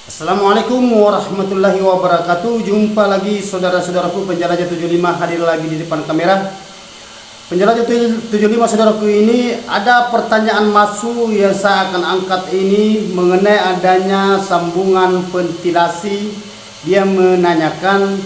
Assalamualaikum warahmatullahi wabarakatuh. Jumpa lagi saudara-saudaraku penjelajah 75 hadir lagi di depan kamera. Penjelajah 75 saudaraku, ini ada pertanyaan masuk yang saya akan angkat ini mengenai adanya sambungan ventilasi. Dia menanyakan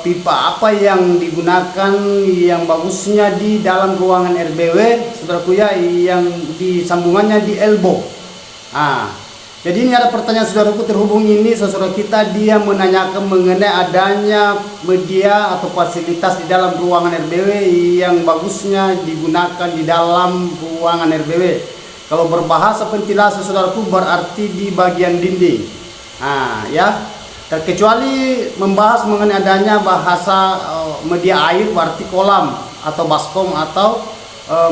pipa apa yang digunakan yang bagusnya di dalam ruangan RBW saudaraku ya, yang di sambungannya di elbow. Jadi ini ada pertanyaan saudaraku terhubung ini saudara kita, dia menanyakan mengenai adanya media atau fasilitas di dalam ruangan RBW yang bagusnya digunakan di dalam ruangan RBW. Kalau berbahasa ventilasi saudaraku berarti di bagian dinding. Ya, terkecuali membahas mengenai adanya bahasa media air berarti kolam atau baskom atau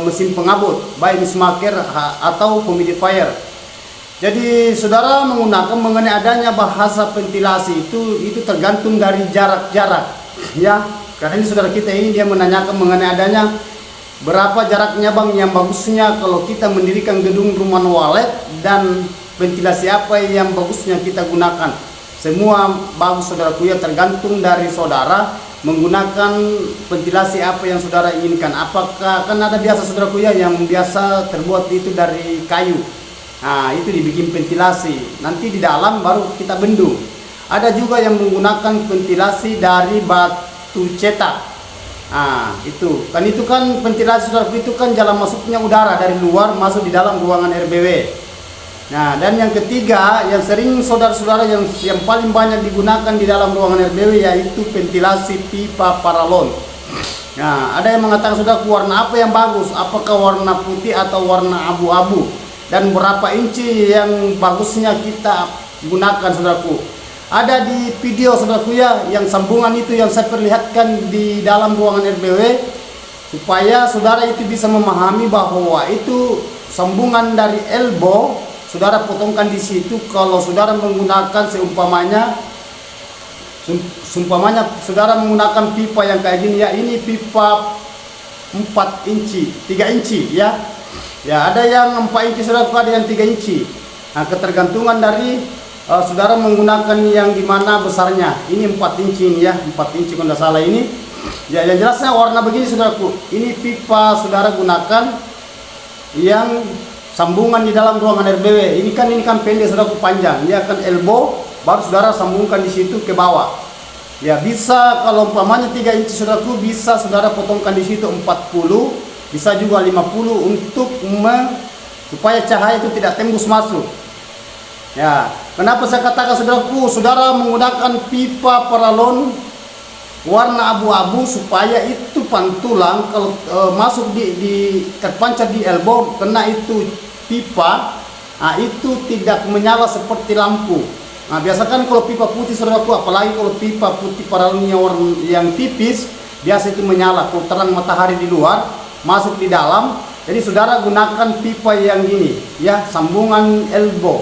mesin pengabut, baik mismaker atau humidifier. Jadi saudara menggunakan mengenai adanya bahasa ventilasi itu tergantung dari jarak-jarak ya. Karena ini saudara kita ini dia menanyakan mengenai adanya berapa jaraknya bang yang bagusnya kalau kita mendirikan gedung rumah walet, dan ventilasi apa yang bagusnya kita gunakan. Semua bagus saudaraku ya, tergantung dari saudara menggunakan ventilasi apa yang saudara inginkan. Apakah kan ada biasa saudaraku ya yang biasa terbuat itu dari kayu. Itu dibikin ventilasi, nanti di dalam baru kita bendung. Ada juga yang menggunakan ventilasi dari batu cetak. Itu kan ventilasi saudara, itu kan jalan masuknya udara dari luar masuk di dalam ruangan RBW. Dan yang ketiga yang sering saudara-saudara yang paling banyak digunakan di dalam ruangan RBW yaitu ventilasi pipa paralon. Ada yang mengatakan saudara, warna apa yang bagus? Apakah warna putih atau warna abu-abu? Dan berapa inci yang bagusnya kita gunakan saudaraku? Ada di video saudaraku ya, yang sambungan itu yang saya perlihatkan di dalam ruangan RBW, supaya saudara itu bisa memahami bahwa itu sambungan dari elbow. Saudara potongkan di situ. Kalau saudara menggunakan seumpamanya saudara menggunakan pipa yang kayak gini ya, ini pipa 4 inci 3 inci ya. Ya, ada yang 4 inci saudara, ada yang 3 inci. Ketergantungan dari saudara menggunakan yang dimana besarnya. Ini 4 inci ini ya, 4 inci kalau tidak salah ini. Ya, yang jelasnya warna begini saudaraku. Ini pipa saudara gunakan yang sambungan di dalam ruangan RBW. Ini kan pendek saudaraku, panjang. Dia kan elbow, baru saudara sambungkan di situ ke bawah. Ya, bisa kalau umpamanya 3 inci saudaraku, bisa saudara potongkan di situ 40. Bisa juga 50 untuk supaya cahaya itu tidak tembus masuk. Ya, kenapa saya katakan saudaraku, saudara menggunakan pipa paralon warna abu-abu supaya itu pantulang kalau masuk di terpancar di elbow, kena itu pipa, itu tidak menyala seperti lampu. Biasakan kalau pipa putih saudaraku, apalagi kalau pipa putih paralonnya warna yang tipis, biasa itu menyala kalau terang matahari di luar masuk di dalam. Jadi saudara gunakan pipa yang gini ya, sambungan elbow.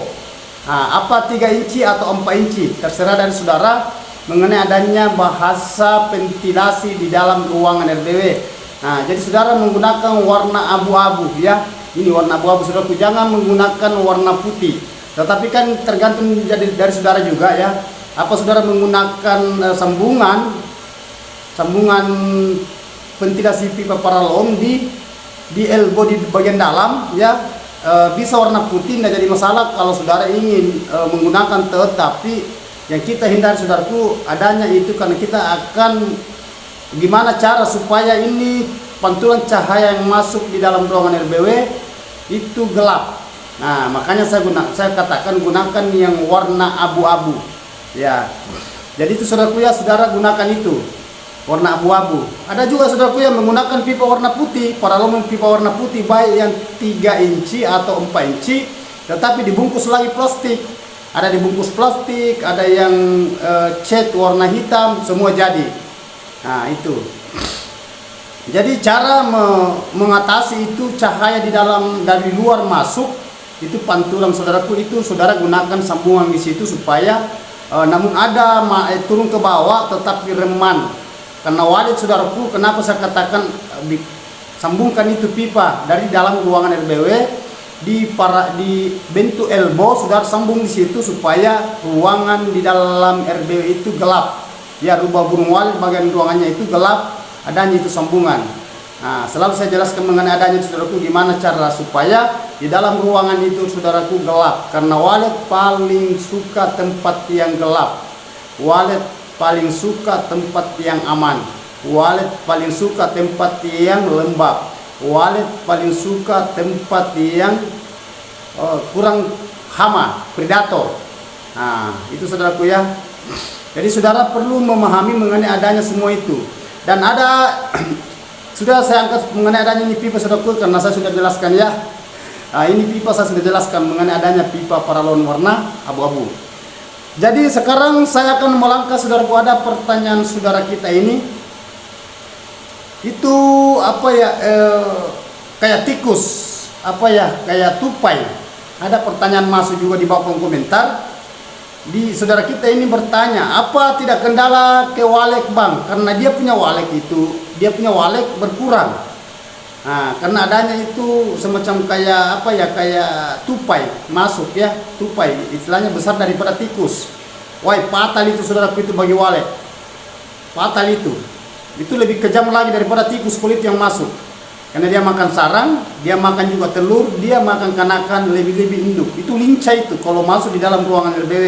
Apa 3 inci atau 4 inci terserah dari saudara mengenai adanya bahasa ventilasi di dalam ruangan RBW. Jadi saudara menggunakan warna abu-abu ya. Ini warna abu-abu saudaraku, jangan menggunakan warna putih. Tetapi kan tergantung dari saudara juga ya. Apa saudara menggunakan sambungan ventilasi pipa paralon di elbow di bagian dalam ya, bisa warna putih, tidak jadi masalah kalau saudara ingin menggunakan. Tetapi yang kita hindari saudaraku adanya itu, karena kita akan gimana cara supaya ini pantulan cahaya yang masuk di dalam ruangan RBW itu gelap. Makanya saya katakan gunakan yang warna abu-abu ya. Jadi itu saudaraku ya, saudara gunakan itu warna abu-abu. Ada juga saudaraku yang menggunakan pipa warna putih, paralon pipa warna putih, baik yang 3 inci atau 4 inci, tetapi dibungkus lagi plastik. Ada dibungkus plastik, ada yang cat warna hitam, semua jadi. Itu. Jadi cara mengatasi itu cahaya dari luar masuk, itu pantulan saudaraku, itu saudara gunakan sambungan di situ supaya namun ada turun ke bawah tetapi reman. Karena walet saudaraku, kenapa saya katakan sambungkan itu pipa dari dalam ruangan RBW di bentuk elbow, saudara sambung di situ supaya ruangan di dalam RBW itu gelap. Ya, rubah burung walet bagian ruangannya itu gelap, adanya itu sambungan. Nah, selalu saya jelaskan mengenai adanya saudaraku gimana cara supaya di dalam ruangan itu saudaraku gelap, karena walet paling suka tempat yang gelap. Walet paling suka tempat yang aman. Walet paling suka tempat yang lembab. Walet paling suka tempat yang kurang hama, predator. Nah, itu saudaraku ya. Jadi saudara perlu memahami mengenai adanya semua itu. Dan ada sudah saya angkat mengenai adanya ini pipa saudaraku, karena saya sudah jelaskan ya. Nah, ini pipa saya sudah jelaskan mengenai adanya pipa paralon warna abu-abu. Jadi sekarang saya akan melangkah saudaraku, ada pertanyaan saudara kita ini. Itu apa ya, kayak tikus, apa ya, kayak tupai. Ada pertanyaan masuk juga di bawah kolom komentar. Di saudara kita ini bertanya, apa tidak kendala ke walet bang? Karena dia punya walet itu, dia punya walet berkurang. Nah, karena adanya itu semacam kayak apa ya, kayak tupai masuk ya, tupai istilahnya besar daripada tikus. Wah, fatal itu saudaraku itu bagi walet. Fatal itu lebih kejam lagi daripada tikus kulit yang masuk. Karena dia makan sarang, dia makan juga telur, dia makan kanakan, lebih-lebih induk. Itu lincah itu kalau masuk di dalam ruangan RBW.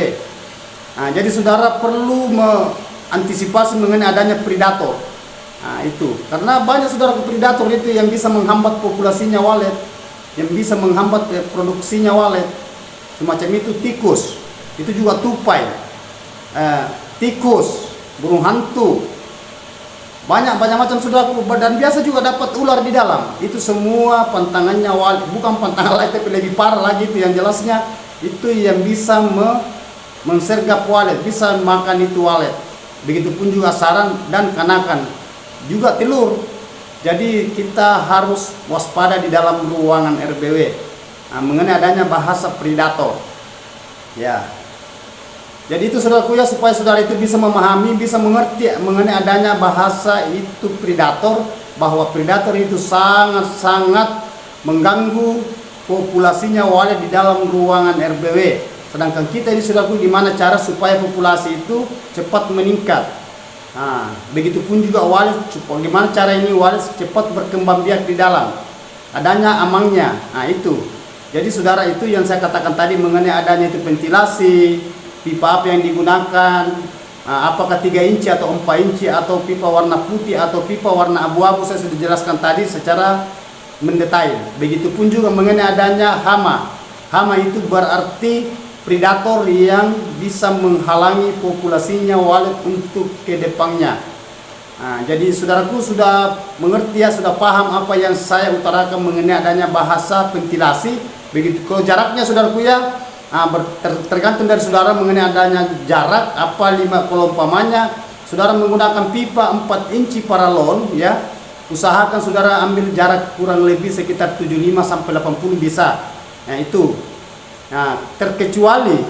Nah, jadi saudara perlu mengantisipasi mengenai adanya predator. Nah, itu karena banyak saudara predator itu yang bisa menghambat populasinya walet, yang bisa menghambat produksinya walet. Semacam itu tikus, itu juga tupai, tikus, burung hantu, banyak macam saudaraku. Dan biasa juga dapat ular di dalam. Itu semua pantangannya walet, bukan pantangan lain tapi lebih parah lagi itu yang jelasnya itu yang bisa mensergap walet, bisa makan itu walet. Begitupun juga sarang dan kanakan, juga telur. Jadi kita harus waspada di dalam ruangan RBW. Nah, mengenai adanya bahasa predator. Ya. Jadi itu saudaraku ya, supaya saudara itu bisa memahami, bisa mengerti mengenai adanya bahasa itu predator, bahwa predator itu sangat-sangat mengganggu populasinya walet di dalam ruangan RBW. Sedangkan kita ini saudaraku, gimana cara supaya populasi itu cepat meningkat. Nah, begitupun juga walet, bagaimana cara ini walet cepat berkembang biak di dalam. Adanya amangnya. Nah, itu. Jadi saudara, itu yang saya katakan tadi mengenai adanya itu ventilasi, pipa apa yang digunakan, apakah 3 inci atau 4 inci atau pipa warna putih atau pipa warna abu-abu, saya sudah jelaskan tadi secara mendetail. Begitupun juga mengenai adanya hama. Hama itu berarti predator yang bisa menghalangi populasinya walet untuk ke depannya. Nah, jadi saudaraku sudah mengerti ya, sudah paham apa yang saya utarakan mengenai adanya bahasa ventilasi. Begitu kalau jaraknya saudaraku ya, tergantung dari saudara mengenai adanya jarak apa 5. Kalau umpamanya saudara menggunakan pipa 4 inci paralon ya, usahakan saudara ambil jarak kurang lebih sekitar 75 sampai 80 bisa. Nah, itu. Nah, terkecuali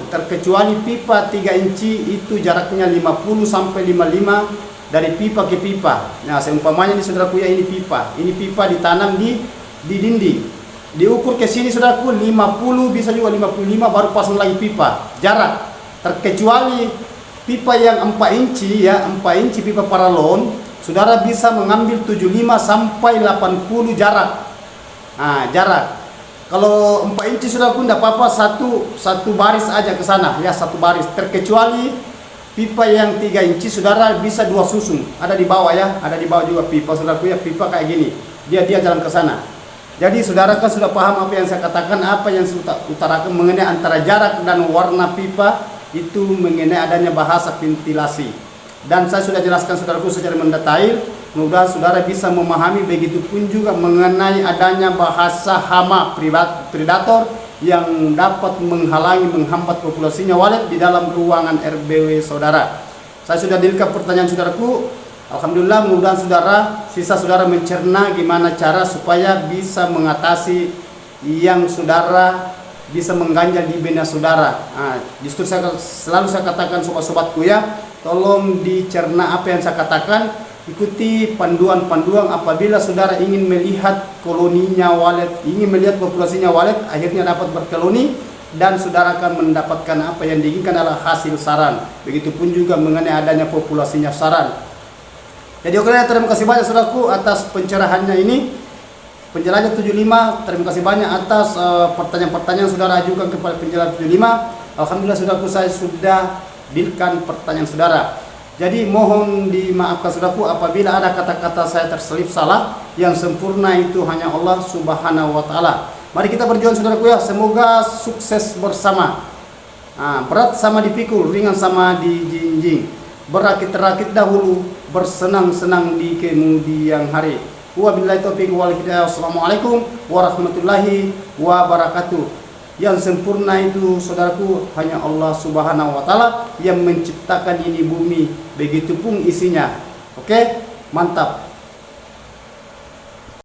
pipa 3 inci itu jaraknya 50 sampai 55 dari pipa ke pipa. Nah, seumpamanya ini saudaraku ya, ini pipa ditanam di dinding. Diukur ke sini saudaraku 50, bisa juga 55, baru pasang lagi pipa. Jarak. Terkecuali pipa yang 4 inci ya, 4 inci pipa paralon, saudara bisa mengambil 75 sampai 80 jarak. Nah, jarak. Kalau 4 inci saudaraku tidak apa-apa, satu baris aja ke sana ya, satu baris. Terkecuali pipa yang 3 inci saudara bisa 2 susung, ada di bawah ya, ada di bawah juga pipa saudaraku ya, pipa kayak gini. Dia jalan ke sana. Jadi saudara kan sudah paham apa yang saya katakan, apa yang saya utarakan mengenai antara jarak dan warna pipa itu mengenai adanya bahasa ventilasi. Dan saya sudah jelaskan saudaraku secara mendetail. Mudah saudara bisa memahami. Begitupun juga mengenai adanya bahasa hama predator yang dapat menghalangi, menghambat populasinya walet di dalam ruangan RBW saudara. Saya sudah dilihat pertanyaan saudaraku. Alhamdulillah, mudah saudara, sisa saudara mencerna gimana cara supaya bisa mengatasi yang saudara bisa mengganjal di benak saudara. Nah, justru selalu saya katakan sobat-sobatku ya, tolong dicerna apa yang saya katakan. ikuti panduan-panduan apabila saudara ingin melihat koloninya walet, ingin melihat populasinya walet, akhirnya dapat berkoloni, dan saudara akan mendapatkan apa yang diinginkan adalah hasil saran. Begitupun juga mengenai adanya populasinya saran. Jadi oke, terima kasih banyak saudaraku atas pencerahannya ini. Penjelajah 75, terima kasih banyak atas pertanyaan-pertanyaan saudara ajukan kepada penjelajah 75. Alhamdulillah saudaraku, saya sudah dealkan pertanyaan saudara. Jadi mohon dimaafkan saudaraku apabila ada kata-kata saya terselip salah. Yang sempurna itu hanya Allah Subhanahu wa taala. Mari kita berjuang saudaraku ya, semoga sukses bersama. Berat sama dipikul, ringan sama dijinjing. Berakit-rakit dahulu, bersenang-senang di kemudian hari. Wabillahi taufiq wal hidayah. Wassalamualaikum warahmatullahi wabarakatuh. Yang sempurna itu saudaraku hanya Allah Subhanahu wa taala yang menciptakan ini bumi, begitupun isinya. Oke, mantap.